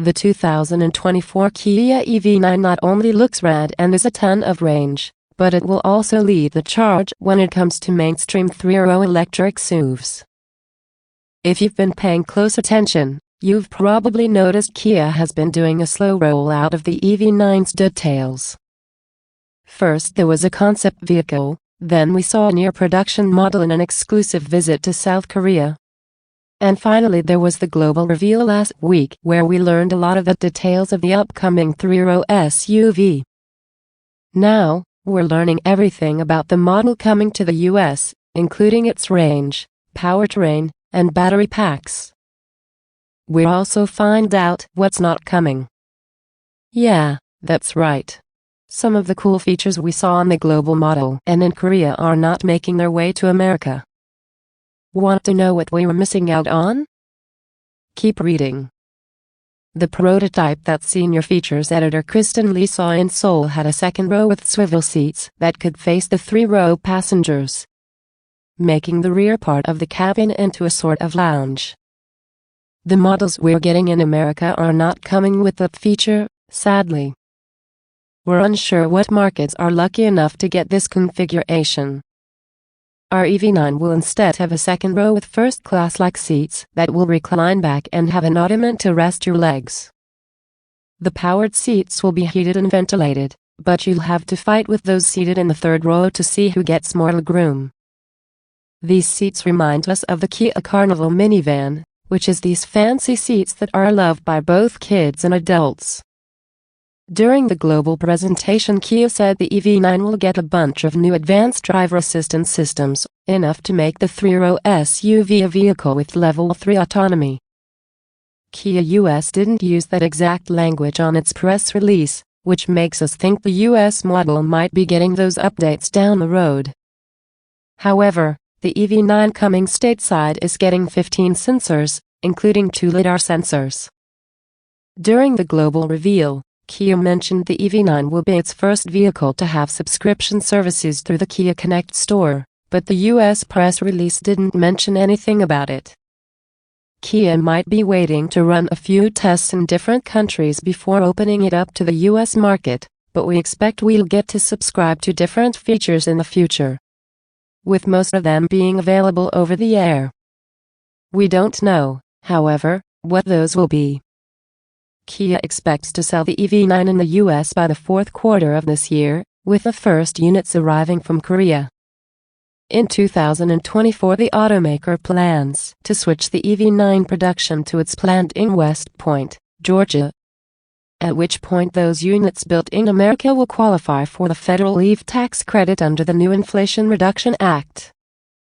The 2024 Kia EV9 not only looks rad and is a ton of range, but it will also lead the charge when it comes to mainstream 3.0 electric SUVs. If you've been paying close attention, you've probably noticed Kia has been doing a slow rollout of the EV9's details. First there was a concept vehicle, then we saw a near production model in an exclusive visit to South Korea. And finally there was the global reveal last week where we learned a lot of the details of the upcoming 3.0 SUV. Now, we're learning everything about the model coming to the US, including its range, powertrain, and battery packs. We'll also find out what's not coming. Yeah, that's right. Some of the cool features we saw on the global model and in Korea are not making their way to America. Want to know what we were missing out on? Keep reading. The prototype that senior features editor Kristen Lee saw in Seoul had a second row with swivel seats that could face the 3-row passengers, making the rear part of the cabin into a sort of lounge. The models we're getting in America are not coming with that feature, sadly. We're unsure what markets are lucky enough to get this configuration. Our EV9 will instead have a second row with first-class-like seats that will recline back and have an ottoman to rest your legs. The powered seats will be heated and ventilated, but you'll have to fight with those seated in the third row to see who gets more legroom. These seats remind us of the Kia Carnival minivan, which is these fancy seats that are loved by both kids and adults. During the global presentation, Kia said the EV9 will get a bunch of new advanced driver assistance systems, enough to make the 3.0 SUV a vehicle with level 3 autonomy. Kia US didn't use that exact language on its press release, which makes us think the US model might be getting those updates down the road. However, the EV9 coming stateside is getting 15 sensors, including 2 LiDAR sensors. During the global reveal, Kia mentioned the EV9 will be its first vehicle to have subscription services through the Kia Connect store, but the US press release didn't mention anything about it. Kia might be waiting to run a few tests in different countries before opening it up to the US market, but we expect we'll get to subscribe to different features in the future, with most of them being available over the air. We don't know, however, what those will be. Kia expects to sell the EV9 in the US by the fourth quarter of this year, with the first units arriving from Korea. In 2024, the automaker plans to switch the EV9 production to its plant in West Point, Georgia, at which point those units built in America will qualify for the federal EV tax credit under the new Inflation Reduction Act.